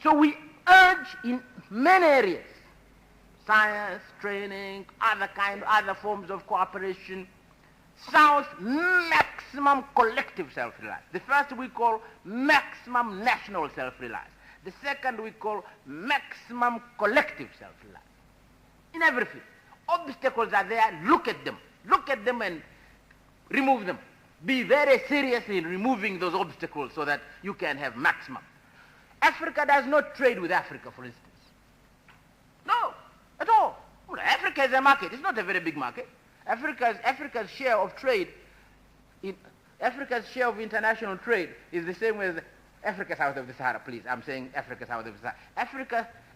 So we urge in many areas, science, training, other forms of cooperation, South maximum collective self-reliance. The first we call maximum national self-reliance. The second we call maximum collective self-reliance. In everything. Obstacles are there, look at them. Look at them and remove them. Be very serious in removing those obstacles so that you can have maximum. Africa does not trade with Africa, for instance. No, at all. Well, Africa is a market. It's not a very big market. Africa's share of trade, Africa's share of international trade is the same as Africa south of the Sahara, please. I'm saying Africa south of the Sahara.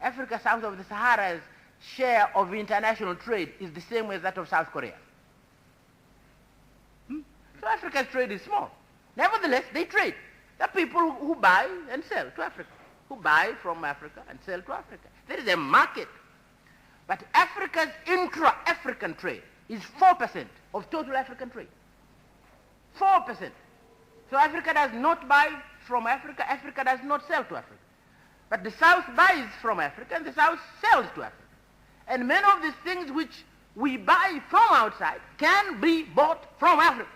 Africa south of the Sahara's share of international trade is the same as that of South Korea. So Africa's trade is small. Nevertheless, they trade. There are people who buy and sell to Africa, who buy from Africa and sell to Africa. There is a market. But Africa's intra-African trade is 4% of total African trade. 4%. So Africa does not buy from Africa. Africa does not sell to Africa. But the South buys from Africa and the South sells to Africa. And many of these things which we buy from outside can be bought from Africa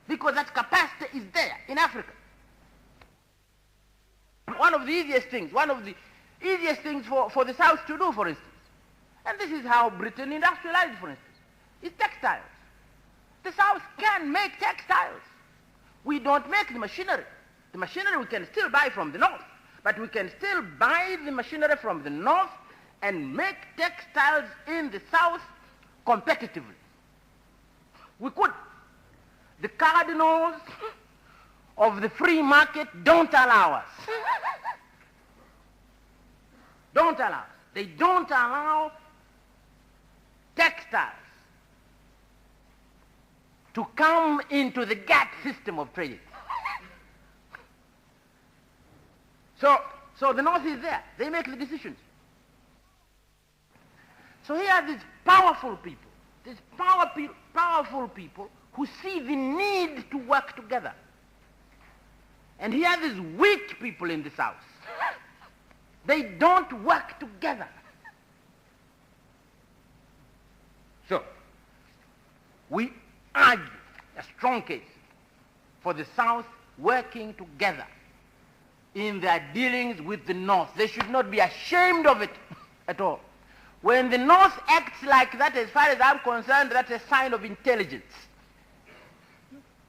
because that capacity is there in Africa. One of the easiest things for the South to do, for instance, and this is how Britain industrialized, for instance, is textiles. The South can make textiles. We don't make the machinery. The machinery we can still buy from the North, but we can still buy the machinery from the North and make textiles in the South competitively. We could. The cardinals of the free market don't allow us. Don't allow us. They don't allow textiles to come into the GATT system of trading. So the North is there. They make the decisions. So here are these powerful people who see the need to work together. And here are these weak people in the South. They don't work together. So, we argue a strong case for the South working together in their dealings with the North. They should not be ashamed of it at all. When the North acts like that, as far as I'm concerned, that's a sign of intelligence.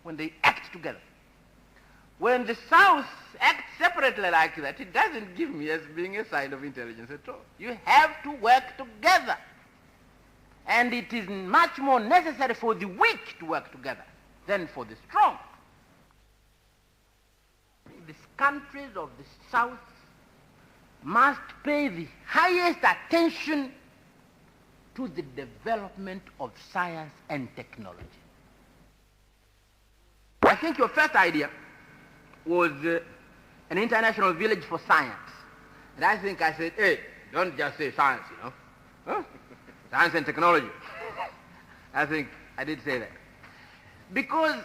When they act together. When the South acts separately like that, it doesn't give me as being a sign of intelligence at all. You have to work together. And it is much more necessary for the weak to work together than for the strong. These countries of the South must pay the highest attention to the development of science and technology. I think your first idea was an international village for science. And I think I said, hey, don't just say science, you know. Huh? Science and technology. I think I did say that. Because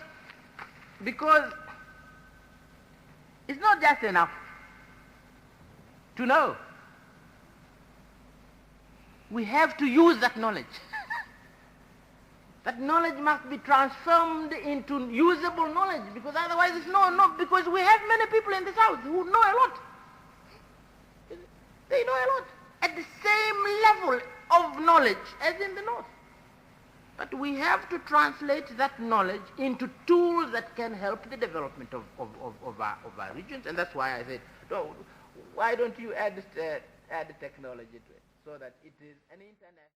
it's not just enough to know. We have to use that knowledge. That knowledge must be transformed into usable knowledge, because otherwise it's no, because we have many people in the South who know a lot. They know a lot at the same level of knowledge as in the North. But we have to translate that knowledge into tools that can help the development of our regions, and that's why I said, no, why don't you add technology to it so that it is an international